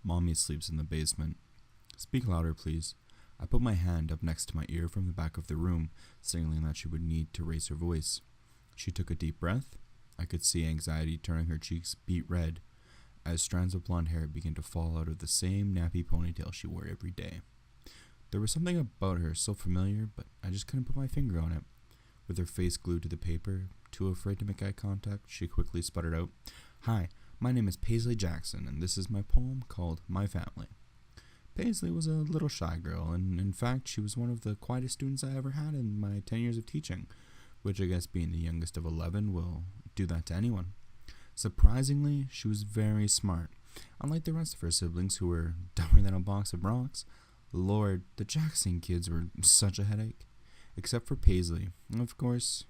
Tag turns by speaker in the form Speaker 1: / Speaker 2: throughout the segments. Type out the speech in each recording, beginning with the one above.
Speaker 1: Mommy sleeps in the basement. Speak louder, please. I put my hand up next to my ear from the back of the room, signaling that she would need to raise her voice. She took a deep breath. I could see anxiety turning her cheeks beet red as strands of blonde hair began to fall out of the same nappy ponytail she wore every day. There was something about her so familiar, but I just couldn't put my finger on it. With her face glued to the paper, too afraid to make eye contact, she quickly sputtered out, "Hi, my name is Paisley Jackson, and this is my poem called My Family." Paisley was a little shy girl, and in fact, she was one of the quietest students I ever had in my 10 years of teaching, which I guess being the youngest of 11 will do that to anyone. Surprisingly, she was very smart. Unlike the rest of her siblings who were dumber than a box of rocks, Lord, the Jackson kids were such a headache. Except for Paisley. Of course,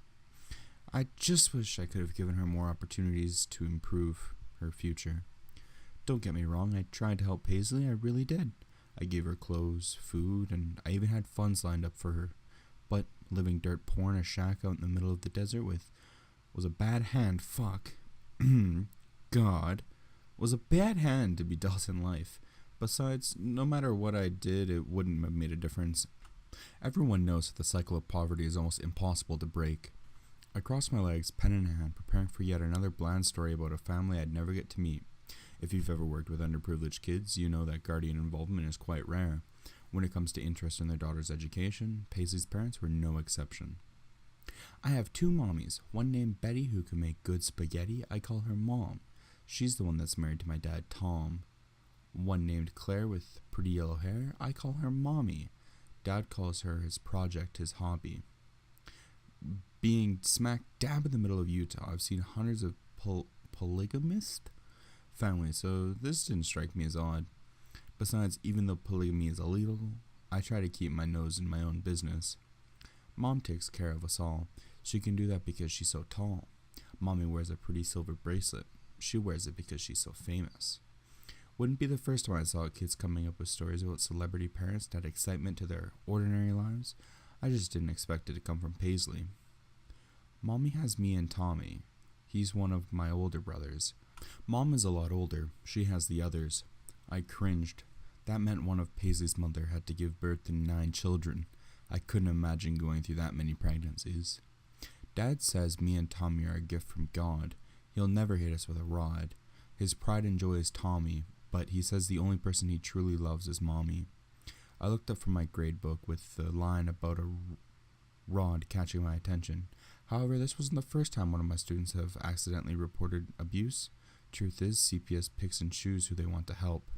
Speaker 1: I just wish I could have given her more opportunities to improve her future. Don't get me wrong, I tried to help Paisley, I really did. I gave her clothes, food, and I even had funds lined up for her. But living dirt poor in a shack out in the middle of the desert was a bad hand, God, was a bad hand to be dealt in life. Besides, no matter what I did, it wouldn't have made a difference. Everyone knows that the cycle of poverty is almost impossible to break. I crossed my legs, pen in hand, preparing for yet another bland story about a family I'd never get to meet. If you've ever worked with underprivileged kids, you know that guardian involvement is quite rare. When it comes to interest in their daughter's education, Paisley's parents were no exception. I have two mommies, one named Betty who can make good spaghetti. I call her Mom. She's the one that's married to my dad, Tom. One named Claire with pretty yellow hair. I call her Mommy. Dad calls her his project, his hobby. Being smack dab in the middle of Utah, I've seen hundreds of polygamist families, so this didn't strike me as odd. Besides, even though polygamy is illegal, I try to keep my nose in my own business. Mom takes care of us all. She can do that because she's so tall. Mommy wears a pretty silver bracelet. She wears it because she's so famous. Wouldn't be the first time I saw kids coming up with stories about celebrity parents that add excitement to their ordinary lives. I just didn't expect it to come from Paisley. Mommy has me and Tommy. He's one of my older brothers. Mom is a lot older. She has the others. I cringed. That meant one of Paisley's mother had to give birth to 9 children. I couldn't imagine going through that many pregnancies. Dad says me and Tommy are a gift from God. He'll never hit us with a rod. His pride and joy is Tommy, but he says the only person he truly loves is Mommy. I looked up from my grade book with the line about a rod catching my attention. However, this wasn't the first time one of my students have accidentally reported abuse. Truth is, CPS picks and chooses who they want to help.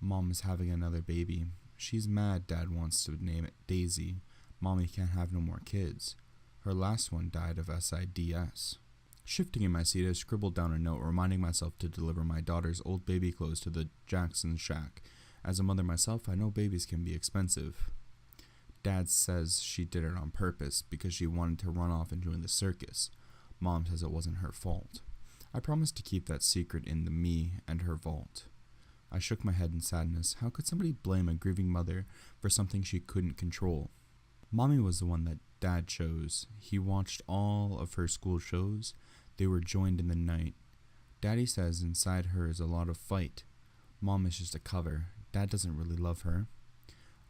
Speaker 1: Mom is having another baby. She's mad Dad wants to name it Daisy. Mommy can't have no more kids. Her last one died of SIDS. Shifting in my seat, I scribbled down a note reminding myself to deliver my daughter's old baby clothes to the Jackson shack. As a mother myself, I know babies can be expensive. Dad says she did it on purpose because she wanted to run off and join the circus. Mom says it wasn't her fault. I promised to keep that secret in the me and her vault. I shook my head in sadness. How could somebody blame a grieving mother for something she couldn't control? Mommy was the one that Dad chose. He watched all of her school shows. They were joined in the night. Daddy says inside her is a lot of fight. Mom is just a cover. Dad doesn't really love her.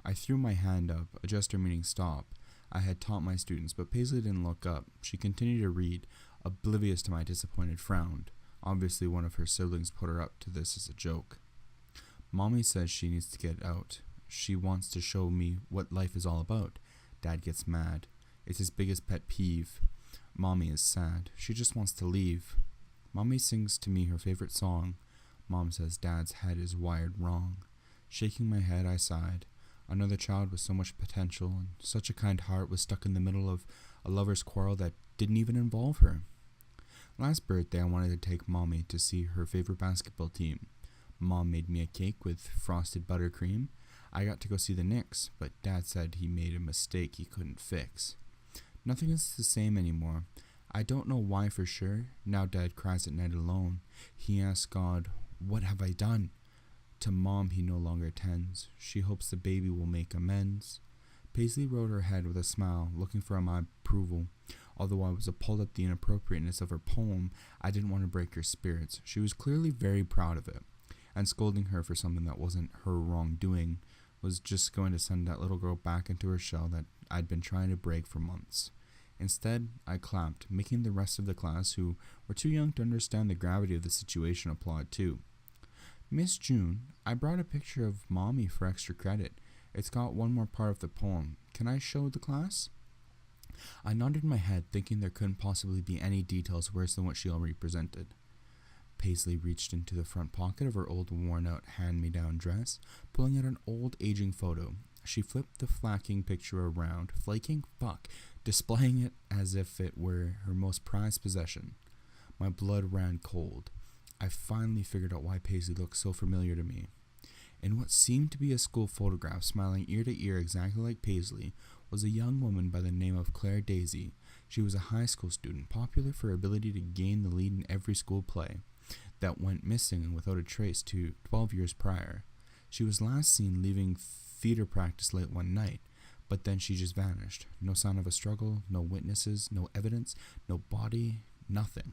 Speaker 1: I threw my hand up, a gesture meaning stop. I had taught my students, but Paisley didn't look up. She continued to read, oblivious to my disappointed frown. Obviously one of her siblings put her up to this as a joke. Mommy says she needs to get out. She wants to show me what life is all about. Dad gets mad. It's his biggest pet peeve. Mommy is sad. She just wants to leave. Mommy sings to me her favorite song. Mom says Dad's head is wired wrong. Shaking my head, I sighed. Another child with so much potential and such a kind heart was stuck in the middle of a lover's quarrel that didn't even involve her. Last birthday, I wanted to take Mommy to see her favorite basketball team. Mom made me a cake with frosted buttercream. I got to go see the Knicks, but Dad said he made a mistake he couldn't fix. Nothing is the same anymore. I don't know why for sure. Now Dad cries at night alone. He asks God, "What have I done?" To Mom he no longer attends. She hopes the baby will make amends. Paisley rode her head with a smile, looking for my approval. Although I was appalled at the inappropriateness of her poem, I didn't want to break her spirits. She was clearly very proud of it. and scolding her for something that wasn't her wrongdoing was just going to send that little girl back into her shell that I'd been trying to break for months. Instead, I clapped, making the rest of the class, who were too young to understand the gravity of the situation, applaud too. Miss June, I brought a picture of Mommy for extra credit. It's got one more part of the poem. Can I show the class? I nodded my head, thinking there couldn't possibly be any details worse than what she already presented. Paisley reached into the front pocket of her old worn-out hand-me-down dress, pulling out an old aging photo. She flipped the flaking picture around, displaying it as if it were her most prized possession. My blood ran cold. I finally figured out why Paisley looked so familiar to me. In what seemed to be a school photograph, smiling ear to ear exactly like Paisley, was a young woman by the name of Claire Daisy. She was a high school student, popular for her ability to gain the lead in every school play, that went missing without a trace 12 years prior. She was last seen leaving theater practice late one night, but then she just vanished. No sign of a struggle, no witnesses, no evidence, no body, nothing.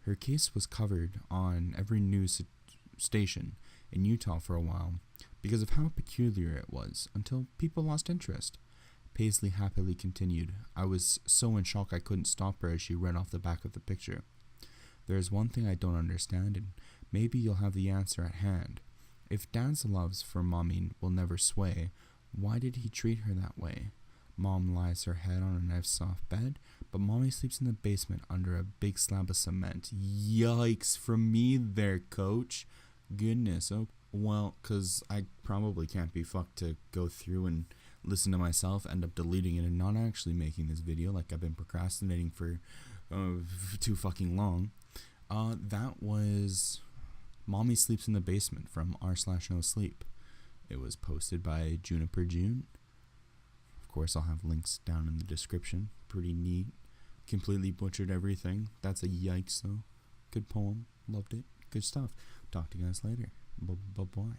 Speaker 1: Her case was covered on every news station in Utah for a while because of how peculiar it was, until people lost interest. Paisley happily continued. I was so in shock I couldn't stop her as she read off the back of the picture. There is one thing I don't understand, and maybe you'll have the answer at hand. If Dad's loves for Mommy will never sway, why did he treat her that way? Mom lies her head on a nice soft bed, but Mommy sleeps in the basement under a big slab of cement. Yikes from me there, coach. Goodness. Oh, well, 'cause I probably can't be fucked to go through and listen to myself, end up deleting it and not actually making this video like I've been procrastinating for too fucking long. That was Mommy Sleeps in the Basement from r/nosleep. It was posted by Juniper June. Of course, I'll have links down in the description. Pretty neat. Completely butchered everything. That's a yikes though. Good poem. Loved it. Good stuff. Talk to you guys later. Bye-bye.